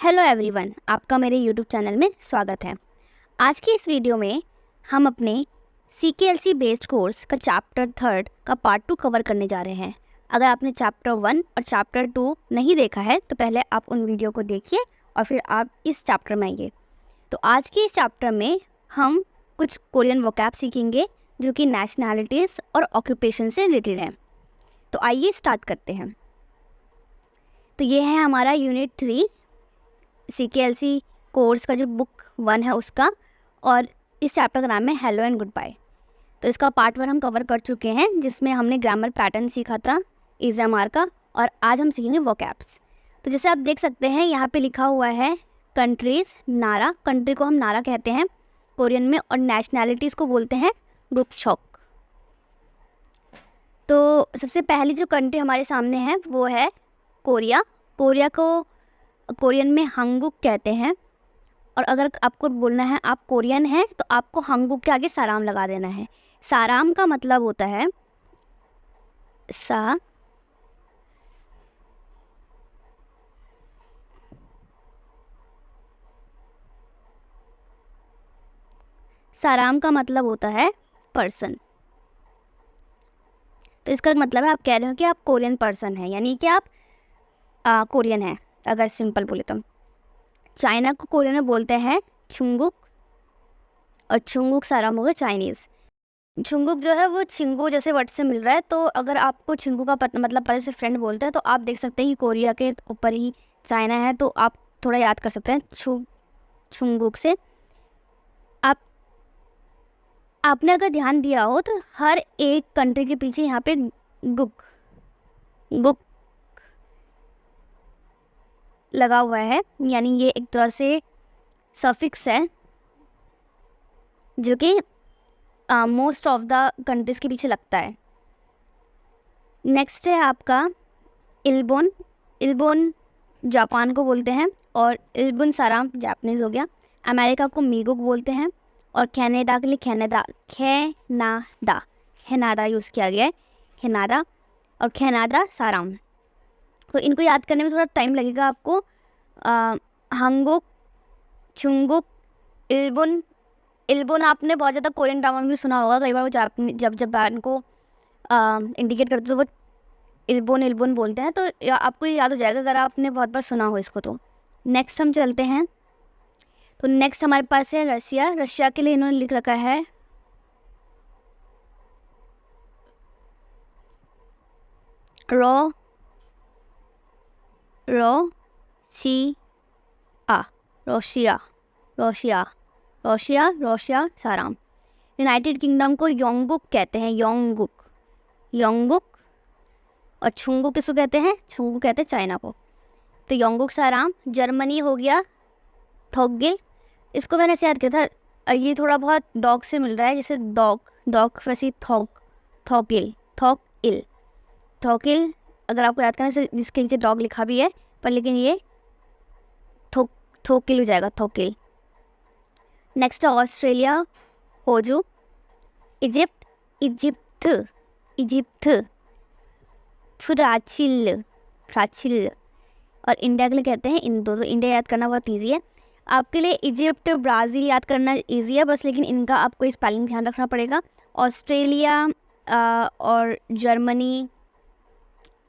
Hello everyone, आपका मेरे YouTube channel में स्वागत है। आज की इस वीडियो में हम अपने CKLC बेस्ड कोर्स का चैप्टर 3 का पार्ट 2 कवर करने जा रहे हैं। अगर आपने चैप्टर 1 और चैप्टर 2 नहीं देखा है तो पहले आप उन वीडियो को देखिए और फिर आप इस चैप्टर में आइए। तो आज के इस चैप्टर में हम कुछ कोरियन वोकैब सीखेंगे जो कि नेशनैलिटीज़ और ऑक्यूपेशन से रिलेटेड हैं। तो आइए स्टार्ट करते हैं। तो ये है हमारा यूनिट 3 CKLC कोर्स का जो बुक 1 है उसका, और इस चैप्टर का नाम है हेलो एंड गुड बाय। तो इसका पार्ट 1 हम कवर कर चुके हैं जिसमें हमने ग्रामर पैटर्न सीखा था EZMR का, और आज हम सीखेंगे वोकैब्स। तो जैसे आप देख सकते हैं यहाँ पे लिखा हुआ है कंट्रीज़ नारा। कंट्री को हम नारा कहते हैं कोरियन में, और नेशनैलिटीज़ को बोलते हैं गुक्छोक। तो सबसे पहली जो कंट्री हमारे सामने है वो है कोरिया। कोरिया को कोरियन में हंगुक कहते हैं, और अगर आपको बोलना है आप कोरियन हैं तो आपको हंगुक के आगे साराम लगा देना है। साराम का मतलब होता है साराम का मतलब होता है पर्सन। तो इसका मतलब है आप कह रहे हो कि आप कोरियन पर्सन हैं, यानी कि आप कोरियन हैं। अगर सिंपल बोले तो चाइना को कोरियन में बोलते हैं छुंगुक, और छुंगुक साराम होगा चाइनीज़। छुंगुक जो है वो छिंगू जैसे वर्ड से मिल रहा है, तो अगर आपको छिंगू का मतलब पहले से फ्रेंड बोलते हैं तो आप देख सकते हैं कि कोरिया के ऊपर ही चाइना है, तो आप थोड़ा याद कर सकते हैं छुंगुक से। आपने अगर ध्यान दिया हो तो हर एक कंट्री के पीछे यहाँ पे गुक गुक लगा हुआ है, यानी ये एक तरह से सफिक्स है जो कि मोस्ट ऑफ द कंट्रीज़ के पीछे लगता है। नेक्स्ट है आपका इल्बोन। इल्बोन जापान को बोलते हैं, और इल्बुन साराम जापानीज़ हो गया। अमेरिका को मीगुक बोलते हैं, और कनाडा के लिए खेनादा यूज़ किया गया है, खेनादा, और खेनादा साराम। तो इनको याद करने में थोड़ा टाइम लगेगा आपको। हंगुक, छुंगुक, इल्बुन आपने बहुत ज़्यादा कोरियन ड्रामा में भी सुना होगा। कई बार वो जब जापान को इंडिकेट करते तो वो इल्बुन बोलते हैं, तो आपको ये याद हो जाएगा अगर आपने बहुत बार सुना हो इसको। तो नेक्स्ट हम चलते हैं। तो नेक्स्ट हमारे पास है रशिया। रशिया के लिए इन्होंने लिख रखा है रोशिया साराम। यूनाइटेड किंगडम को योंगुक कहते हैं, योंगुक। और छुंगु किसको कहते हैं? छुंगु कहते हैं चाइना को। तो योंगुक साराम। जर्मनी हो गया थोकगिल। इसको मैंने ऐसे याद किया था, ये थोड़ा बहुत डॉग से मिल रहा है, जैसे डॉग वैसे थोकिल। अगर आपको याद करना है जिसके नीचे डॉग लिखा भी है, पर लेकिन ये थोकिल हो जाएगा, थोकिल। नेक्स्ट है ऑस्ट्रेलिया, होजू। इजिप्ट, प्राचील। और इंडिया के लिए कहते हैं इंडो। तो इंडिया याद करना बहुत ईजी है आपके लिए। इजिप्ट, ब्राज़ील याद करना ईजी है बस, लेकिन इनका आपको स्पेलिंग ध्यान रखना पड़ेगा। ऑस्ट्रेलिया और जर्मनी,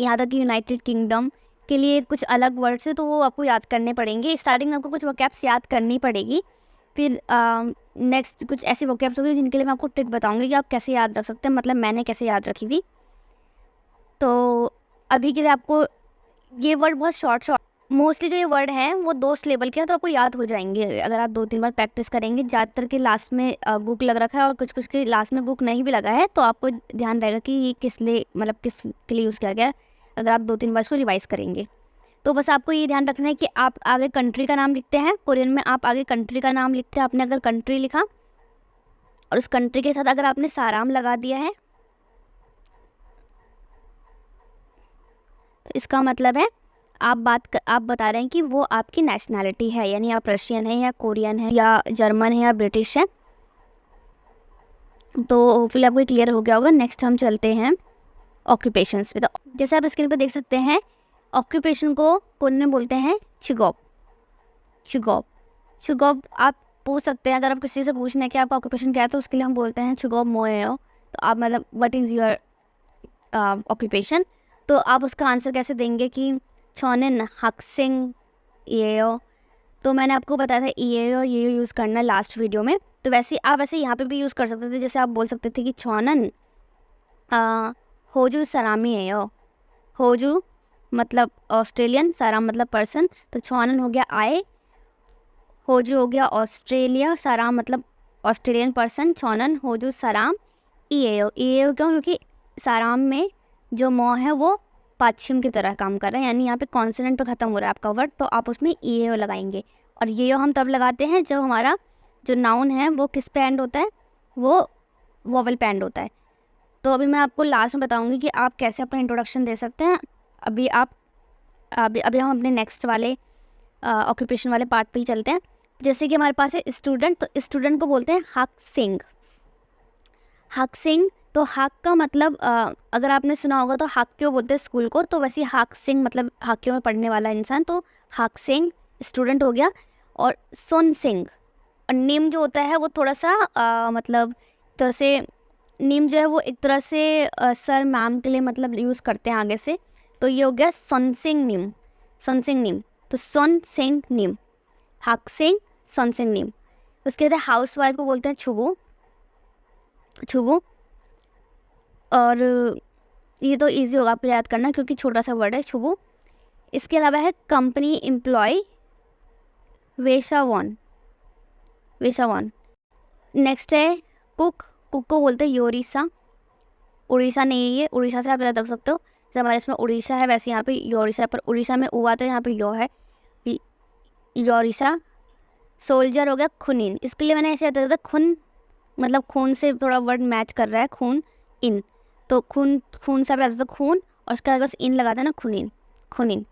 यहाँ तक कि यूनाइटेड किंगडम के लिए कुछ अलग वर्ड्स है, तो वो आपको याद करने पड़ेंगे। स्टार्टिंग में आपको कुछ वोकैब्स याद करनी पड़ेगी, फिर नेक्स्ट कुछ ऐसे वोकैब्स होंगे जिनके लिए मैं आपको ट्रिक बताऊंगी कि आप कैसे याद रख सकते हैं, मतलब मैंने कैसे याद रखी थी। तो अभी के लिए आपको ये वर्ड बहुत शॉर्ट मोस्टली जो ये वर्ड हैं वो 2 सिलेबल के हैं, तो आपको याद हो जाएंगे अगर आप 2-3 बार प्रैक्टिस करेंगे। ज़्यादातर के लास्ट में गुक लग रखा है, और कुछ के लास्ट में गुक नहीं भी लगा है, तो आपको ध्यान रहेगा कि ये किस के लिए यूज़ किया गया है अगर आप 2-3 बार इसको रिवाइज़ करेंगे। तो बस आपको ये ध्यान रखना है कि आप आगे कंट्री का नाम लिखते हैं कोरियन में, आप आगे कंट्री का नाम लिखते हैं। आपने अगर कंट्री लिखा और उस कंट्री के साथ अगर आपने साराम लगा दिया है तो इसका मतलब है आप बता रहे हैं कि वो आपकी नेशनैलिटी है, यानी आप रशियन हैं या कोरियन हैं या जर्मन है या ब्रिटिश है। तो फिर आपको क्लियर हो गया होगा। नेक्स्ट हम चलते हैं ऑक्यूपेशंस पे। तो जैसे आप स्क्रीन पर देख सकते हैं, ऑक्यूपेशन को कोरियन में बोलते हैं चिगॉप। चुगॉप। चुगॉप आप पूछ सकते हैं, अगर आप किसी से पूछना है कि आपका ऑक्यूपेशन क्या है तो उसके लिए हम बोलते हैं चुगॉप मोएओ। तो आप मतलब व्हाट इज़ योर ऑक्यूपेशन, तो आप उसका आंसर कैसे देंगे कि छोनेन हक्सिंग येओ। तो मैंने आपको बताया था येओ ये यूज़ करना लास्ट वीडियो में, तो वैसे आप वैसे यहाँ पे भी यूज़ कर सकते थे। जैसे आप बोल सकते थे कि छोनन होजू सरामी येओ। होजू मतलब ऑस्ट्रेलियन, साराम मतलब पर्सन, तो छोनन हो गया आए, होजू हो गया ऑस्ट्रेलिया, साराम मतलब ऑस्ट्रेलियन पर्सन, छोनन होजू सराम ईएओ। ईएओ क्यों? क्योंकि साराम में जो मौ है वो पश्चिम की तरह काम कर रहा है, यानी यहाँ पे कॉन्सोनेंट पे ख़त्म हो रहा है आपका वर्ड, तो आप उसमें ईएओ लगाएंगे। और येओ हम तब लगाते हैं जब हमारा जो नाउन है वो किस पे एंड होता है, वो वोवल पे एंड होता है। तो अभी मैं आपको लास्ट में बताऊँगी कि आप कैसे अपना इंट्रोडक्शन दे सकते हैं। अभी अभी हम अपने नेक्स्ट वाले ऑक्यूपेशन वाले पार्ट पे ही चलते हैं। जैसे कि हमारे पास है स्टूडेंट, तो स्टूडेंट को बोलते हैं हक सिंह। हक सिंह, तो हक का मतलब अगर आपने सुना होगा तो हक क्यों बोलते हैं स्कूल को, तो वैसे हक सिंह मतलब हक्यों में पढ़ने वाला इंसान, तो हक सिंह स्टूडेंट हो गया। और सुन सिंह, और निम जो होता है वो थोड़ा सा मतलब तरह से निम जो है वो एक तरह से सर मैम के लिए मतलब यूज़ करते हैं आगे से, तो ये हो गया सन सिंह निम। सन सिंह निम, तो सन सिंह निम, हक सिंह, सन सिंह निम। उसके बाद हाउस वाइफ को बोलते हैं छुबू। छुबू, और ये तो इजी होगा आपको याद करना क्योंकि छोटा सा वर्ड है छुबू। इसके अलावा है कंपनी एम्प्लॉय, वेशावन। वेशावन। नेक्स्ट है कुक। कुक को बोलते हैं योरिसा। उड़ीसा नहीं है, उड़ीसा से आप याद रख सकते हो, जैसे हमारे इसमें उड़ीसा है वैसे यहाँ पे योरिसा, पर उड़ीसा में उ आता है, यहाँ पे यो है, योरिसा। सोल्जर हो गया खुनिन, इसके लिए मैंने ऐसे याद रखा था खून मतलब खून से थोड़ा वर्ड मैच कर रहा है, खून इन, तो खून खून से आप याद रखते खून, और उसके बाद बस इन लगाते हैं ना, खुनिन, खुनिन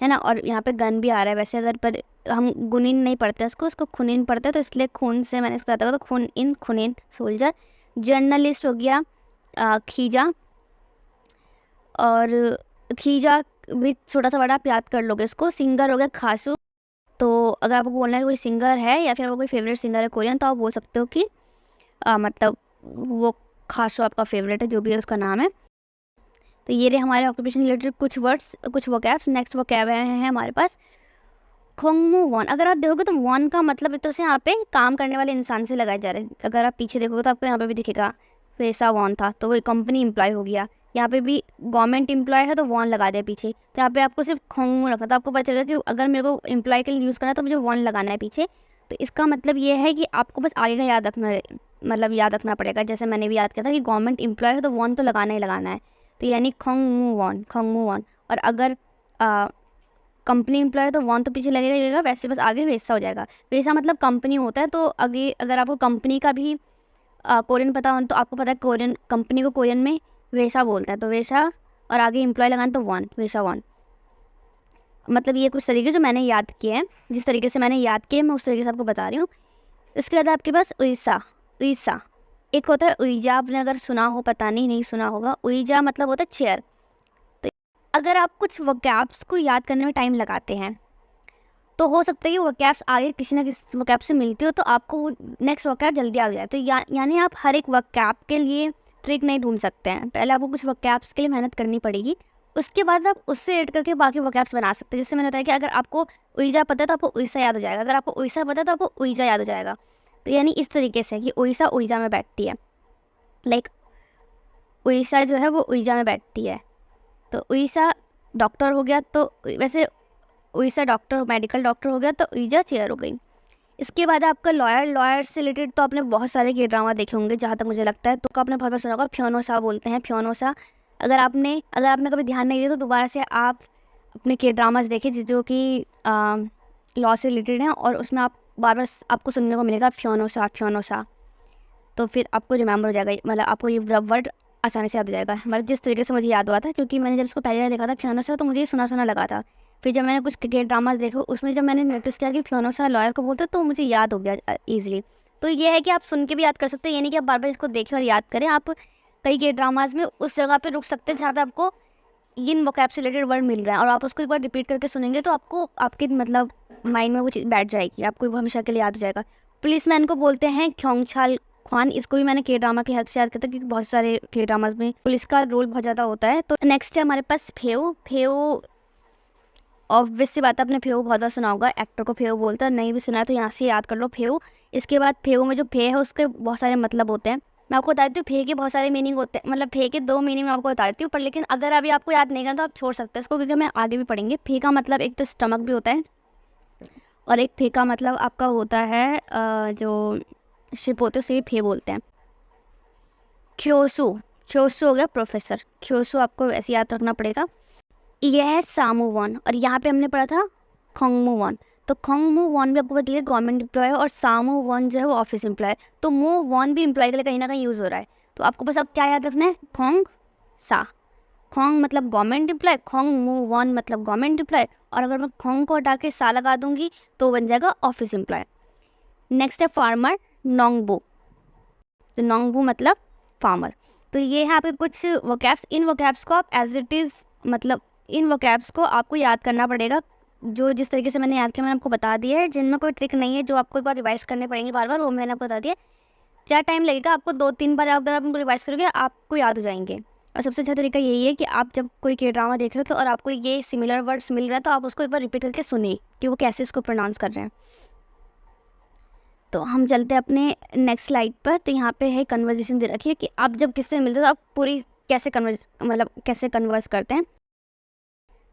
है ना। और यहाँ पे गन भी आ रहा है वैसे, अगर पर हम गुनिन नहीं पढ़ते उसको खुनिन पढ़ते हैं, तो इसलिए खून से मैंने इसको याद रखा, तो खून इन खुनिन सोल्जर। जर्नलिस्ट हो गया खीजा, और खीजा भी छोटा सा वर्ड आप याद कर लोगे इसको। सिंगर हो गया खासू, तो अगर आपको बोलना है कोई सिंगर है या फिर आपको कोई फेवरेट सिंगर है कोरियन, तो आप बोल सकते हो कि मतलब वो खासो आपका फेवरेट है, जो भी है उसका नाम है। तो ये रहे हमारे ऑक्यूपेशन रिलेटेड कुछ वर्ड्स, कुछ वोकैब्स। नेक्स्ट वोकैब है हमारे पास खोंगमू वॉन। अगर आप देखोगे तो वॉन का मतलब एक तरह से यहाँ पे काम करने वाले इंसान से लगाए जा रहे हैं। अगर आप पीछे देखोगे तो आपको यहाँ पे भी दिखेगा वैसा वॉन था, तो वो कंपनी एम्प्लॉय हो गया। यहाँ पे भी गवर्नमेंट एम्प्लॉय है तो वॉन लगा दिया पीछे, तो यहाँ पे आपको सिर्फ खोंगमू रखना, तो आपको पता चलेगा कि अगर मेरे को एम्प्लॉय के लिए यूज़ करना है तो मुझे वॉन लगाना है पीछे। तो इसका मतलब ये है कि आपको बस आगे का याद रखना, मतलब याद रखना पड़ेगा। जैसे मैंने भी याद किया था कि गवर्नमेंट एम्प्लॉय है तो वॉन तो लगाना ही लगाना है, तो यानी खोंगमू वॉन, खोंगमू वॉन। और अगर कंपनी एम्प्लॉय है तो वॉन तो पीछे लगेगा लगेगा, वैसे बस आगे वैसा हो जाएगा। वैसा मतलब कंपनी होता है, तो आगे अगर आपको कंपनी का भी कोरियन पता हो तो आपको पता है कोरियन कंपनी को कोरियन में वैसा बोलता है, तो वैसा, और आगे एम्प्लॉय लगाना तो वॉन, वैसा वॉन। मतलब ये कुछ तरीके जो मैंने याद किए हैं, जिस तरीके से मैंने याद किए मैं उस तरीके से आपको बता रही हूँ। इसके बाद आपके पास उईसा। उईसा एक होता है उईजा, आपने अगर सुना हो, पता नहीं सुना होगा। उईजा मतलब होता है चेयर। तो अगर आप कुछ वोकैब्स को याद करने में टाइम लगाते हैं तो हो सकता है कि वोकैब्स आगे किसी ना किसी वोकैब से मिलती हो तो आपको वो नेक्स्ट वोकैब जल्दी आ जाए। तो यानी आप हर एक वोकैब के लिए ट्रिक नहीं ढूंढ सकते हैं, पहले आपको कुछ वोकैब्स के लिए मेहनत करनी पड़ेगी, उसके बाद आप उससे ऐड करके बाकी वोकैब्स बना सकते हैं। जैसे मैंने बताया कि अगर आपको उईजा पता है तो आपको उईसा याद हो जाएगा, अगर आपको उईसा पता है तो आपको उईजा याद हो जाएगा। तो यानी इस तरीके से कि उईसा उईजा में बैठती है, लाइक उईसा जो है वो उईजा में बैठती है। तो उईसा डॉक्टर हो गया, तो वैसे उईसा डॉक्टर मेडिकल डॉक्टर हो गया, तो उईजा चेयर हो गई। इसके बाद आपका लॉयर। लॉयर से रिलेटेड तो आपने बहुत सारे के ड्रामा देखे होंगे जहाँ तक मुझे लगता है, तो आपने बहुत बार सुना होगा फ्योनोसा बोलते हैं, फ्योनोसा। अगर आपने कभी ध्यान नहीं दिया तो दोबारा से आप अपने के ड्रामाज देखें जो कि लॉ से रिलेटेड हैं, और उसमें आप बार बार आपको सुनने को मिलेगा फ्योनोसा फ्योनोसा, तो फिर आपको रिमेंबर हो जाएगा, मतलब आपको ये वर्ड आसानी से याद हो जाएगा। मतलब जिस तरीके से मुझे याद हुआ था, क्योंकि मैंने जब इसको पहले बार देखा था फ्योनोसा तो मुझे ये सुना सुना लगा था। फिर जब मैंने कुछ क्रिकेट ड्रामाज देखा उसमें जब मैंने नोटिस किया कि फ्योनोसा लॉयर को बोलते तो मुझे याद हो गया ईजिली। तो ये है कि आप सुन के भी याद कर सकते हैं, यानी कि आप बार बार इसको देखें और याद करें। आप कई के ड्रामाज में उस जगह पे रुक सकते हैं जहाँ पे आपको इन वोकैब से रिलेटेड वर्ड मिल रहा है, और आप उसको एक बार रिपीट करके सुनेंगे तो आपको आपके मतलब माइंड में वो चीज़ बैठ जाएगी, आपको वो हमेशा के लिए याद हो जाएगा। पुलिसमैन को बोलते हैं ख्योंगछाल ख्वान। इसको भी मैंने के ड्रामा के हक से याद किया था, क्योंकि बहुत सारे के ड्रामाज में पुलिस का रोल बहुत ज़्यादा होता है। तो नेक्स्ट है हमारे पास फेव। फेव ऑब्वियस सी बात है, आपने फेव बहुत बार सुना होगा, एक्टर को फेव बोलते हैं, नहीं भी सुना है तो यहाँ से याद कर लो फेव। इसके बाद फेव में जो फे है उसके बहुत सारे मतलब होते हैं। मैं आपको बता देती हूँ फे के बहुत सारे मीनिंग होते हैं, मतलब फे के 2 मीनिंग मैं आपको बता देती हूँ, पर लेकिन अगर अभी आपको याद नहीं करना तो आप छोड़ सकते हैं इसको, क्योंकि मैं आगे भी पढ़ेंगे। फे का मतलब एक तो स्टमक भी होता है, और एक फे का मतलब आपका होता है जो शिप होते हैं उसे भी फे बोलते हैं। ख्योसू, ख्योसू हो गया प्रोफेसर, ख्योसू आपको ऐसे याद रखना पड़ेगा। यह है सामू वन, और यहाँ पे हमने पढ़ा था खोंगमू वन। तो खोंगमू वन भी आपको बताइए गवर्नमेंट एम्प्लॉय है, और सामू वन जो है वो ऑफिस एम्प्लॉय। तो मू वन भी एम्प्लॉय के लिए कहीं ना कहीं यूज़ हो रहा है। तो आपको बस अब क्या याद रखना है, खोंग सा। खोंग मतलब गवर्नमेंट एम्प्लॉय, खोंग मू वन मतलब गवर्नमेंट एम्प्लॉय, और अगर मैं खोंग को हटा के सा लगा दूंगी तो बन जाएगा ऑफिस एम्प्लॉय। नेक्स्ट है फार्मर, नोंगबू। तो नोंगबू मतलब फार्मर। तो ये है आपके कुछ वोकैब्स। इन वोकैब्स को आप एज इट इज़, मतलब इन वोकैब्स को आपको याद करना पड़ेगा, जो जिस तरीके से मैंने याद किया मैंने आपको बता दिया है, जिनमें कोई ट्रिक नहीं है, जो आपको एक बार रिवाइज करने पड़ेंगे बार बार, वो मैंने आपको बता दिया। क्या टाइम लगेगा आपको, 2-3 बार अगर आप उनको रिवाइज करोगे आपको याद हो जाएंगे। और सबसे अच्छा तरीका यही है कि आप जब कोई के ड्रामा देख रहे हो तो और आपको ये सिमिलर वर्ड्स मिल रहा है तो आप उसको एक बार रिपीट करके सुनिए कि वो कैसे इसको प्रोनाउंस कर रहे हैं। तो हम चलते हैं अपने नेक्स्ट स्लाइड पर। तो यहाँ पे है कन्वर्जेशन दे रखी है कि आप जब किससे मिलते हो तो आप पूरी कैसे कैसे कन्वर्स करते हैं।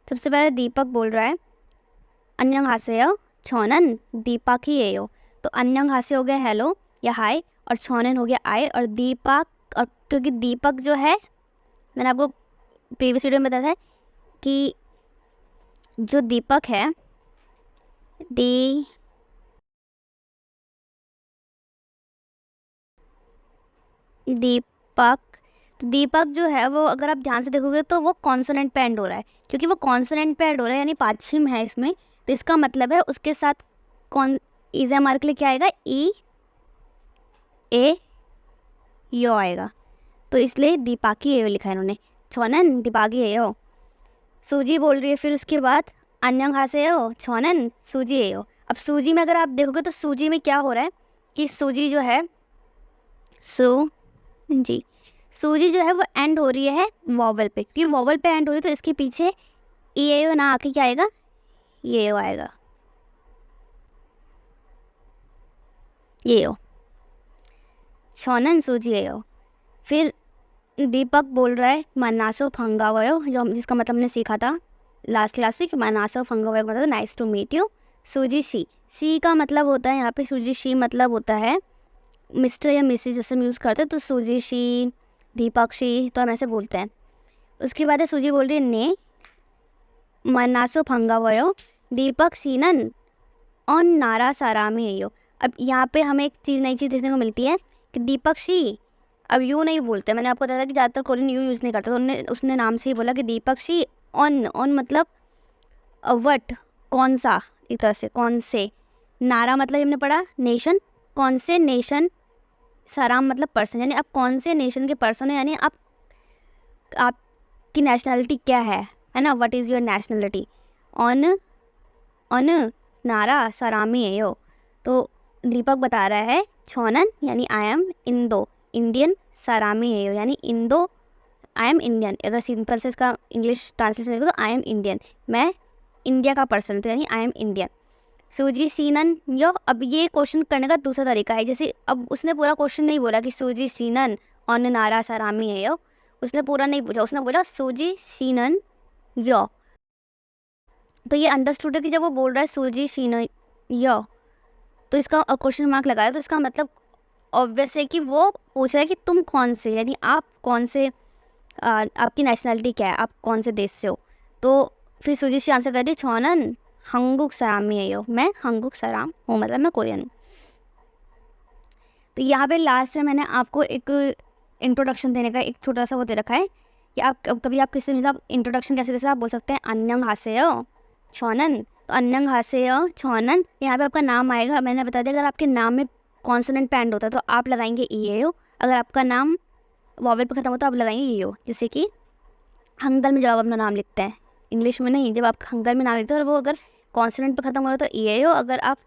सबसे पहले दीपक बोल रहा है अन्यंहासेयो छोनन दीपक ही एयो। तो अन्यंहासे हो गया हेलो या हाय, और छोनन हो गया आए, और दीपक, और क्योंकि दीपक जो है मैंने आपको प्रीवियस वीडियो में बताया था कि जो दीपक है दीपक, तो दीपक जो है वो अगर आप ध्यान से देखोगे तो वो कॉन्सोनेंट पे एंड हो रहा है। क्योंकि वो कॉन्सोनेंट पे एंड हो रहा है यानी पाछिम है इसमें, तो इसका मतलब है उसके साथ कौन इज हमारे के लिए क्या आएगा, ई ए यो आएगा। तो इसलिए दीपाकी एयो लिखा है इन्होंने, छोनन दीपाकी एयो। सूजी बोल रही है फिर उसके बाद अन्यंग हासे हो छोनन सूजी एयो। अब सूजी में अगर आप देखोगे तो सूजी में क्या हो रहा है कि सूजी जो है जी सूजी जो है वो एंड हो रही है वॉवल पे, क्योंकि वॉवल पे एंड हो रही है तो इसके पीछे ई ए ना आके क्या आएगा, ये आएगा, ये हो छोनन सूजी एयो। फिर दीपक बोल रहा है मनासो फंगावयो, जो जिसका मतलब हमने सीखा था लास्ट क्लास में कि मनासो फंगावयो मतलब नाइस टू मीट यू। सूजी सी का मतलब होता है यहाँ पे सूजी शी मतलब होता है मिस्टर या मिसेस जैसे हम यूज़ करते हैं, तो सूजी शी दीपक शी तो हम ऐसे बोलते हैं। उसके बाद है सूजी बोल रही है ने मनासो फंगावयो दीपक सीनन और नारा सारामी एयो। अब यहाँ पे हमें एक चीज़ नई चीज़ देखने को मिलती है कि दीपक शी अब यू नहीं बोलते। मैंने आपको बताया था कि ज़्यादातर कोरियन यू यूज़ नहीं करते, तो उसने नाम से ही बोला कि दीपक शी ऑन मतलब वट कौन सा, एक तरह से कौन से। नारा मतलब हमने पढ़ा नेशन, कौन से नेशन, सराम मतलब पर्सन, यानी आप कौन से नेशन के पर्सन है, यानी आपकी नेशनलिटी क्या है ना, what is your nationality. On नारा सरामी है यो। तो दीपक बता रहा है छोनन यानी आई एम इंडो इंडियन, सरामी है यो यानी इंडो आई एम इंडियन। अगर सिंपल से इसका इंग्लिश ट्रांसलेशन देखो तो आई एम इंडियन, मैं इंडिया का पर्सन तो यानी आई एम इंडियन। सूजी सीनन यो। अब ये क्वेश्चन करने का दूसरा तरीका है, जैसे अब उसने पूरा क्वेश्चन नहीं बोला कि सूजी सीनन ऑन नारा सरामी है यो, उसने पूरा नहीं पूछा, उसने बोला सूजी सीनन यो। तो ये अंडरस्टूड है कि जब वो बोल रहा है सूजी सीनन यो तो इसका क्वेश्चन मार्क लगाया, तो इसका मतलब ऑब्वियस है कि वो पूछ रहा है कि तुम कौन से, यानी आप कौन से, आपकी नेशनलिटी क्या है, आप कौन से देश से हो। तो फिर सूजी शी आंसर कर दी छोनन हंगुक सरामी है यो, मैं हंगुक सराम हूँ, मतलब मैं कोरियन हूँ। तो यहाँ पे लास्ट में मैंने आपको एक इंट्रोडक्शन देने का एक छोटा सा वो दे रखा है कि आप कभी आप किसी मतलब इंट्रोडक्शन कैसे कैसे आप बोल सकते हैं अन्यंग हासेयो छोनन। तो अन्यंग हासेयो छोनन, यहाँ पे आपका नाम आएगा, मैंने बता दिया अगर आपके नाम में कॉन्सोनेंट पैंड होता है तो आप लगाएंगे ई ए ओ, अगर आपका नाम वॉवेल पर खत्म होता है तो आप लगाएंगे ई ओ। जैसे कि हंगल में जब आप अपना नाम लिखते हैं, इंग्लिश में नहीं, जब आप हंगल में नाम लिखते हो और वो अगर कॉन्सोनेंट पे ख़त्म हो रहा है तो EAO, अगर आप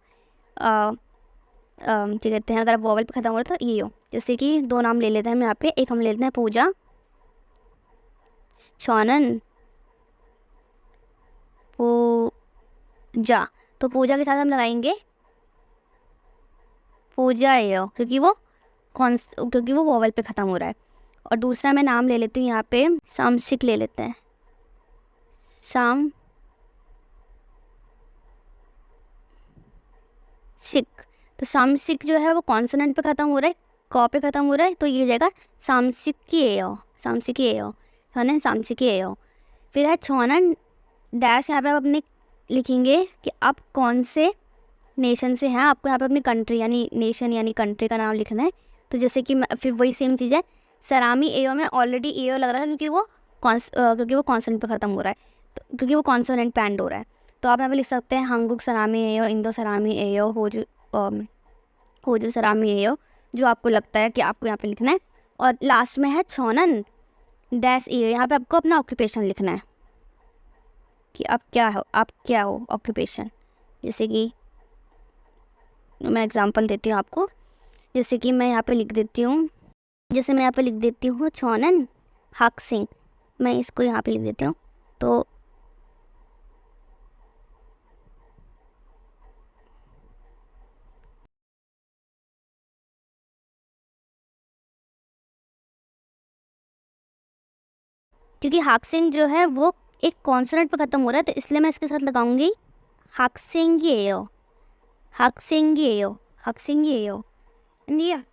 क्या कहते हैं, अगर आप वोवेल पे ख़त्म हो रहा है तो EO। जैसे कि 2 नाम ले लेते हैं हम यहाँ पे, एक हम ले लेते हैं पूजा, चौनन, पूजा। तो पूजा के साथ हम लगाएंगे पूजा AO, क्योंकि वो वोवेल पे ख़त्म हो रहा है। और दूसरा मैं नाम ले लेती हूँ यहाँ पे, सामसिक ले लेते हैं, सामसिक। तो सामसिक जो है वो कॉन्सोनेंट पे ख़त्म हो रहा है, कॉ पे ख़त्म हो रहा है, तो ये हो जाएगा सामसिकी AO, सामसिकी AO, छौनन सामसिकी AO। फिर है छौनन डैश, यहाँ पे आप अपने लिखेंगे कि आप कौन से नेशन से हैं, आपको यहाँ पे अपनी कंट्री यानी नेशन यानी कंट्री का नाम लिखना है। तो जैसे कि फिर वही सेम चीज़ है, सरामी AO में ऑलरेडी AO लग रहा है क्योंकि वो कॉन्सोनेंट पे ख़त्म हो रहा है, तो क्योंकि वो कॉन्सोनेंट पे एंड हो रहा है। तो आप यहाँ पे लिख सकते हैं हंगुक सरामी AO, इंदो सरामी AO, होजू सरामी AO, जो आपको लगता है कि आपको यहाँ पे लिखना है। और लास्ट में है छौनन डैश AO, यहाँ पे आपको अपना ऑक्यूपेशन लिखना है कि आप क्या हो ऑक्यूपेशन। जैसे कि मैं एग्जांपल देती हूँ आपको, जैसे कि मैं यहाँ पे लिख देती हूँ, छौनन हाक्सिंग, मैं इसको यहाँ पे लिख देती हूँ। तो क्योंकि हाक्सिंग जो है वो एक कॉन्सोनेंट पे ख़त्म हो रहा है, तो इसलिए मैं इसके साथ लगाऊंगी हाक्सिंगी AO, इंडिया।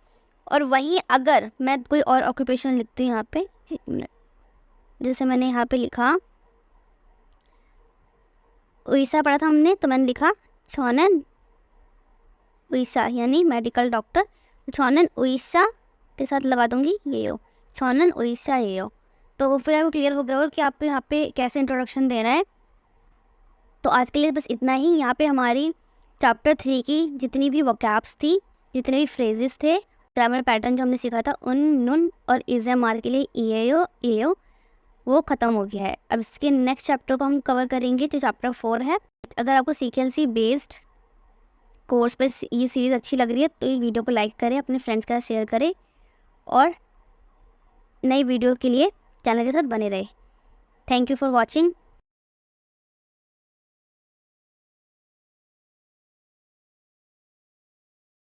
और वहीं अगर मैं कोई और ऑक्यूपेशन लिखती हूँ यहाँ पे, एक मिनट, जैसे मैंने यहाँ पे लिखा उड़ीसा पढ़ा था हमने, तो मैंने लिखा छौनन उड़ीसा यानी मेडिकल डॉक्टर, छौनन उड़ीसा के साथ लगा दूंगी AO, छौनन उड़ीसा AO। तो फिर आपको क्लियर हो गया होगा कि आपको यहाँ पे कैसे इंट्रोडक्शन देना है। तो आज के लिए बस इतना ही। यहाँ पे हमारी चैप्टर 3 की जितनी भी वोकैब्स थी, जितने भी फ्रेजेस थे, ग्रामर पैटर्न जो हमने सीखा था, उन नुन और इज़-एम-आर के लिए EAO AO वो ख़त्म हो गया है। अब इसके नेक्स्ट चैप्टर को हम कवर करेंगे जो चैप्टर 4 है। अगर आपको सीक्वेंसी बेस्ड कोर्स पे ये सीरीज़ अच्छी लग रही है तो इस वीडियो को लाइक करें, अपने फ्रेंड्स के साथ शेयर करें और नई वीडियो के लिए चैनल के साथ बने रहे। Thank you for watching.